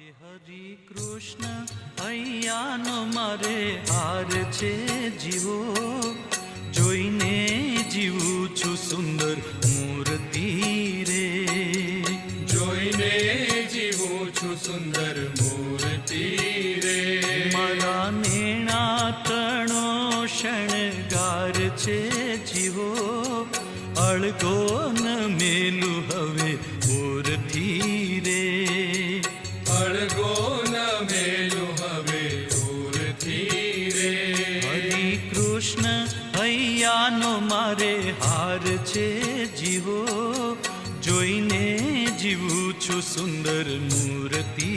હરી કૃષ્ણ અહીંયાનો મારે હાર છે જીવો, જોઈને જીવું છું સુંદર મૂર્તિ રે, જોઈને જીવું છું સુંદર મૂર્તિ રે. મારા નેણા તણો શણગાર છે જીવો, અળગો ન મેલું હવે ઓરથી રે, અળગો ન મેલું હવે ઓરથી રે. હરી કૃષ્ણ અહીંયાનો મારે હાર છે જીવો, જોઈને જીવું છું સુંદર મૂર્તિ